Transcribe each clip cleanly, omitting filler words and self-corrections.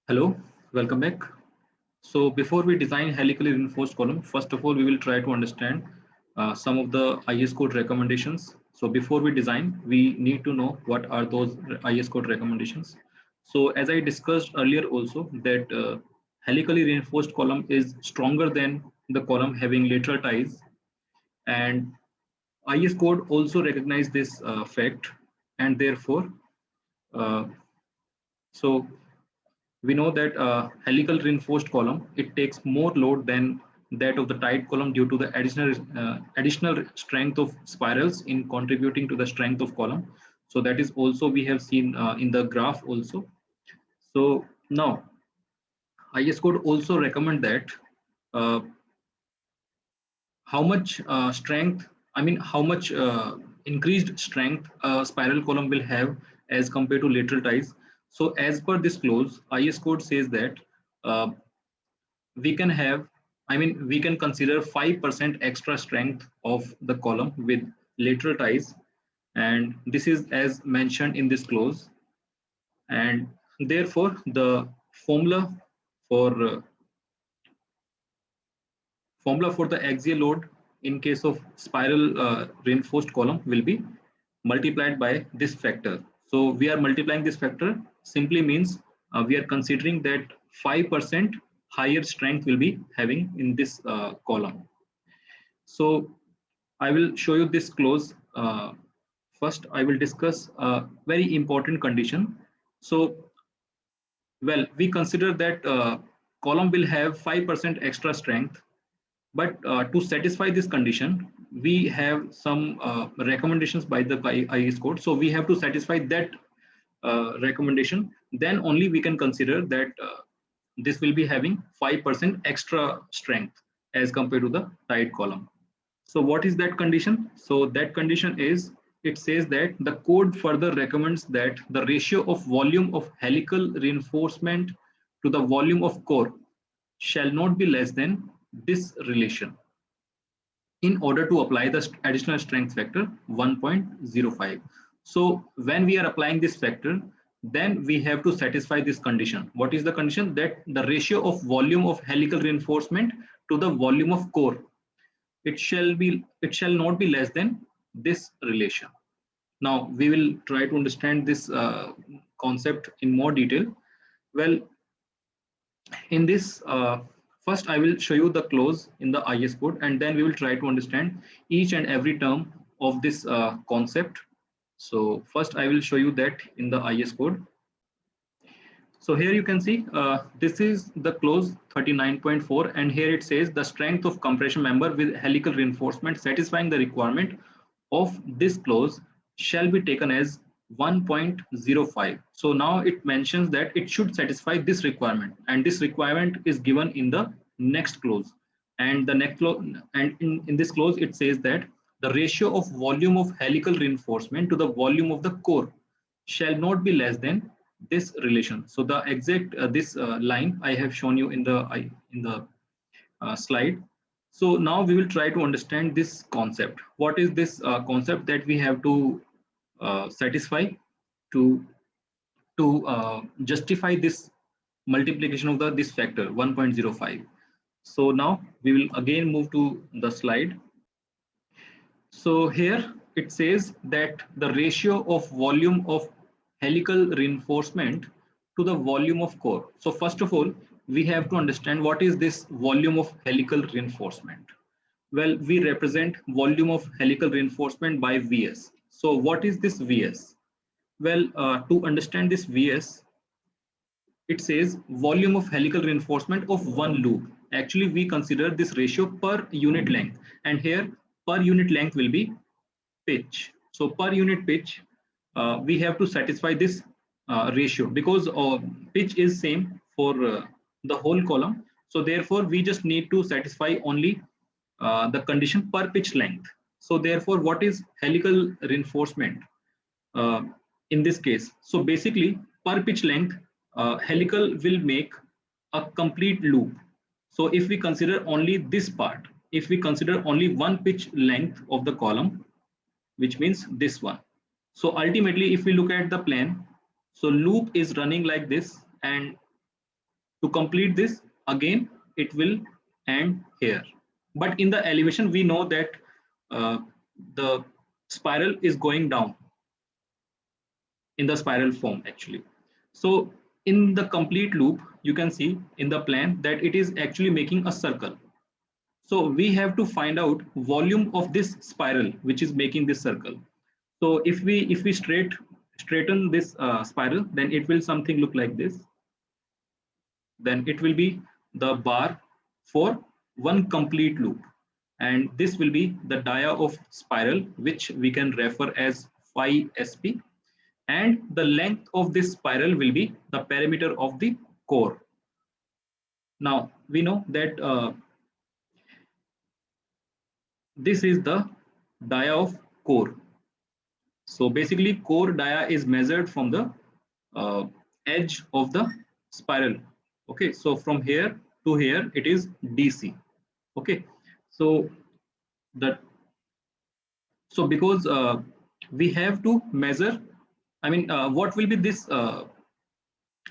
Hello, welcome back. So before we design helically reinforced column, first of all, we will try to understand some of the IS code recommendations. So before we design, we need to know what are those IS code recommendations. So as I discussed earlier also that helically reinforced column is stronger than the column having lateral ties, and IS code also recognize this fact, and therefore uh, so we know that helical reinforced column, it takes more load than that of the tied column due to the additional strength of spirals in contributing to the strength of column. So that is also we have seen in the graph also. So now IS code also recommend that uh, how much strength, I mean how much increased strength a spiral column will have as compared to lateral ties. So as per this clause, IS code says that uh, we can have, I mean we can consider 5% extra strength of the column with lateral ties, and this is as mentioned in this clause. And therefore the formula for formula for the axial load in case of spiral reinforced column will be multiplied by this factor. So we are multiplying this factor simply means we are considering that 5% higher strength will be having in this column. So I will show you this clause. First, I will discuss a very important condition. So, well, we consider that column will have 5% extra strength, but to satisfy this condition, we have some recommendations by the IS code. So we have to satisfy that recommendation. Then only we can consider that this will be having 5% extra strength as compared to the tied column. So what is that condition? So that condition is, it says that the code further recommends that the ratio of volume of helical reinforcement to the volume of core shall not be less than this relation in order to apply the additional strength factor 1.05. So when we are applying this factor, then we have to satisfy this condition. What is the condition? That the ratio of volume of helical reinforcement to the volume of core, it shall not be less than this relation. Now we will try to understand this concept in more detail. Well, in this first I will show you the clause in the IS code, and then we will try to understand each and every term of this concept. So first I will show you that in the IS code. So here you can see this is the clause 39.4, and here it says the strength of compression member with helical reinforcement satisfying the requirement of this clause shall be taken as 1.05. So now it mentions that it should satisfy this requirement, and this requirement is given in the next clause. And the next clause, and in this clause it says that the ratio of volume of helical reinforcement to the volume of the core shall not be less than this relation. So the exact this line I have shown you in the slide. So now we will try to understand this concept. What is this concept that we have to satisfy to justify this multiplication of the this factor 1.05? So now we will again move to the slide. So here it says that the ratio of volume of helical reinforcement to the volume of core. So first of all, we have to understand what is this volume of helical reinforcement. Well, we represent volume of helical reinforcement by Vs. So what is this Vs? Well, to understand this Vs, it says volume of helical reinforcement of one loop. Actually, we consider this ratio per unit length, and here per unit length will be pitch. So per unit pitch, we have to satisfy this ratio because pitch is same for the whole column. So therefore, we just need to satisfy only the condition per pitch length. So therefore, what is helical reinforcement uh, in this case? So basically, per pitch length, helical will make a complete loop. So if we consider only this part, if we consider only one pitch length of the column, which means this one. So ultimately, if we look at the plane, so loop is running like this, and To complete this, again, it will end here. But in the elevation, we know that the spiral is going down in the spiral form actually. So in the complete loop, you can see in the plan that it is actually making a circle. So we have to find out volume of this spiral, which is making this circle. So if we straighten this spiral, then it will something look like this. Then it will be the bar for one complete loop, and this will be the dia of spiral, which we can refer as phi sp, and the length of this spiral will be the perimeter of the core. Now we know that this is the dia of core. So basically core dia is measured from the edge of the spiral. Okay, so from here to here it is dc. Okay, so that so because we have to measure, I mean what will be this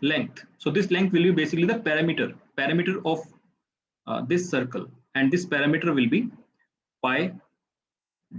length. So this length will be basically the parameter of this circle, and this parameter will be pi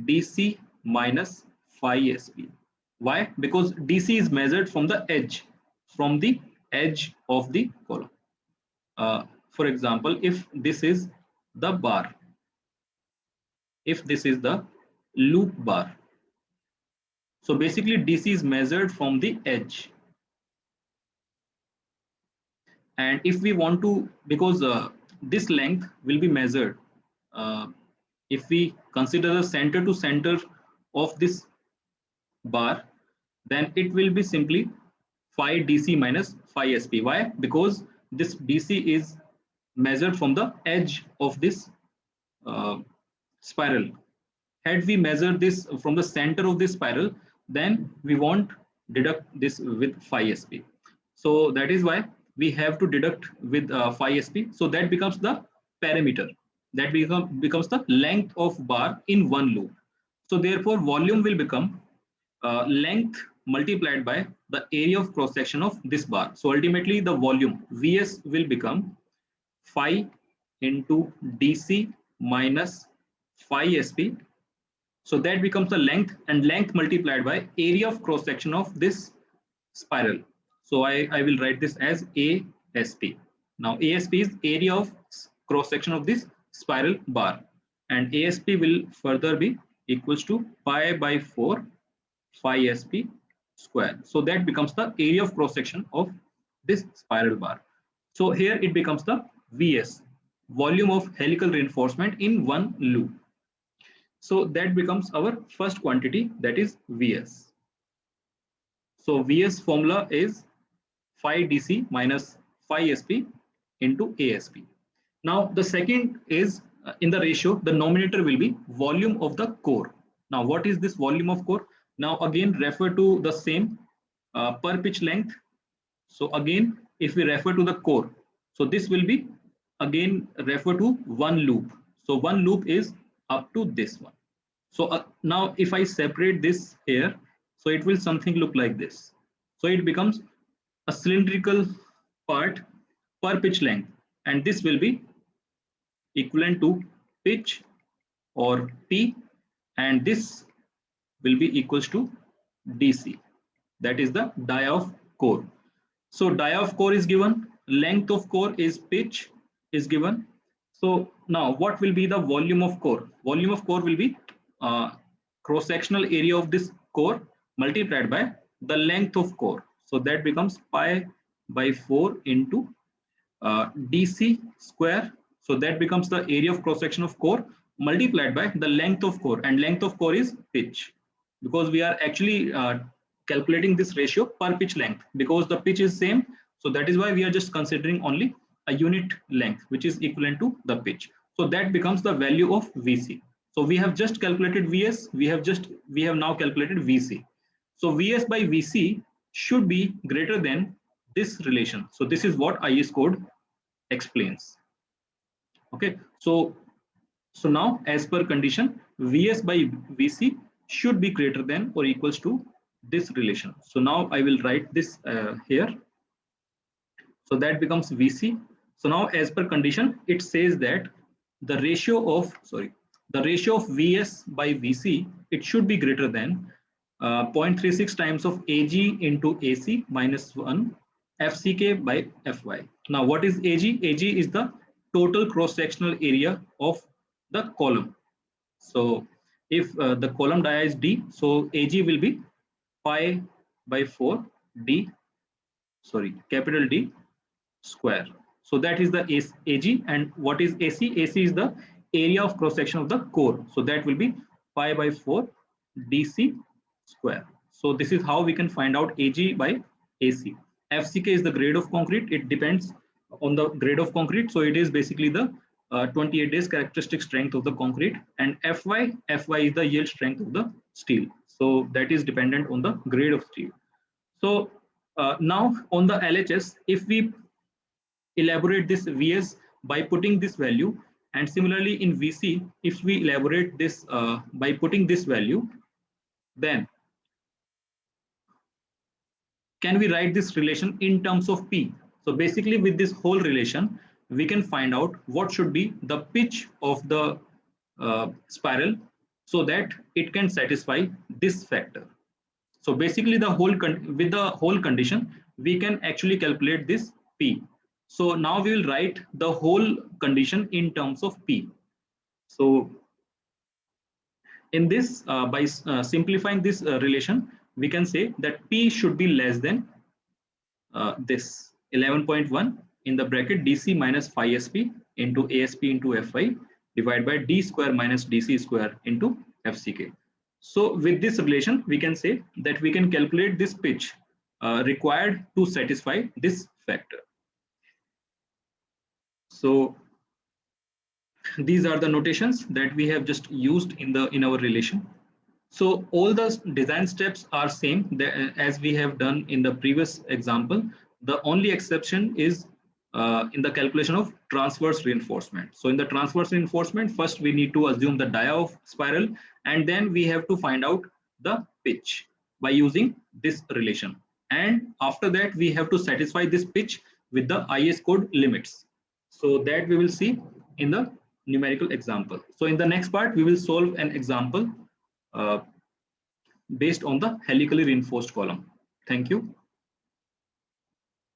dc minus phi sp. Why? Because dc is measured from the edge of the column. For example, if this is the bar, if this is the loop bar, so basically dc is measured from the edge. And if we want to, because this length will be measured, uh, if we consider the center to center of this bar, then it will be simply phi dc minus phi sp. Why? Because this dc is measured from the edge of this uh, spiral. Had we measured this from the center of this spiral, then we won't deduct this with phi sp. So that is why we have to deduct with phi sp. So that becomes the parameter. That becomes the length of bar in one loop. So therefore, volume will become length multiplied by the area of cross section of this bar. So ultimately, the volume Vs will become phi into dc minus phi sp. So that becomes the length, and length multiplied by area of cross section of this spiral. So I will write this as ASP. Now ASP is area of cross section of this spiral bar, and ASP will further be equals to pi by 4 phi sp square. So that becomes the area of cross section of this spiral bar. So here it becomes the VS, volume of helical reinforcement in one loop. So that becomes our first quantity, that is Vs. So Vs formula is phi dc minus phi sp into ASP. Now the second is in the ratio, the numerator will be volume of the core. Now what is this volume of core? Now again refer to the same per pitch length. So again, if we refer to the core, so this will be again refer to one loop. So one loop is up to this one. So now if I separate this here, so it will something look like this. So it becomes a cylindrical part per pitch length, and this will be equivalent to pitch or P, and this will be equals to DC. That is the dia of core. So dia of core is given, length of core is pitch is given. So now what will be the volume of core? Volume of core will be cross-sectional area of this core multiplied by the length of core. So that becomes pi by 4 into dc square. So that becomes the area of cross-section of core multiplied by the length of core, and length of core is pitch, because we are actually calculating this ratio per pitch length because the pitch is same. So that is why we are just considering only a unit length which is equivalent to the pitch. So that becomes the value of Vc. So we have just calculated Vs, we have now calculated Vc. So Vs by Vc should be greater than this relation. So this is what IS code explains. Okay, so now as per condition, Vs by Vc should be greater than or equals to this relation. So now I will write this here. So that becomes VC. So now as per condition, it says that the ratio of VS by VC, it should be greater than 0.36 times of AG into AC minus 1 FCK by FY. Now what is AG? AG is the total cross-sectional area of the column. So if the column dia is D, so AG will be pi by 4 D, capital D square. So that is the AG. And what is AC? AC is the area of cross section of the core. So that will be pi by 4 DC square. So this is how we can find out AG by AC. FCK is the grade of concrete. It depends on the grade of concrete. So it is basically the 28 days characteristic strength of the concrete. And FY is the yield strength of the steel. So that is dependent on the grade of steel. So now on the LHS, if we elaborate this VS by putting this value, and similarly in VC, if we elaborate this by putting this value, then can we write this relation in terms of P? So basically with this whole relation, we can find out what should be the pitch of the spiral so that it can satisfy this factor. So basically with the whole condition, we can actually calculate this P. So now we will write the whole condition in terms of P. So in this, by simplifying this relation, we can say that P should be less than this 11.1 in the bracket DC minus phi SP into ASP into FI divided by D square minus DC square into FCK. So with this relation, we can say that we can calculate this pitch required to satisfy this factor. So these are the notations that we have just used in our relation. So all the design steps are same as we have done in the previous example. The only exception is in the calculation of transverse reinforcement. So in the transverse reinforcement, first we need to assume the dia of spiral, and then we have to find out the pitch by using this relation. And after that, we have to satisfy this pitch with the IS code limits. So that we will see in the numerical example. So in the next part, we will solve an example based on the helically reinforced column. Thank you.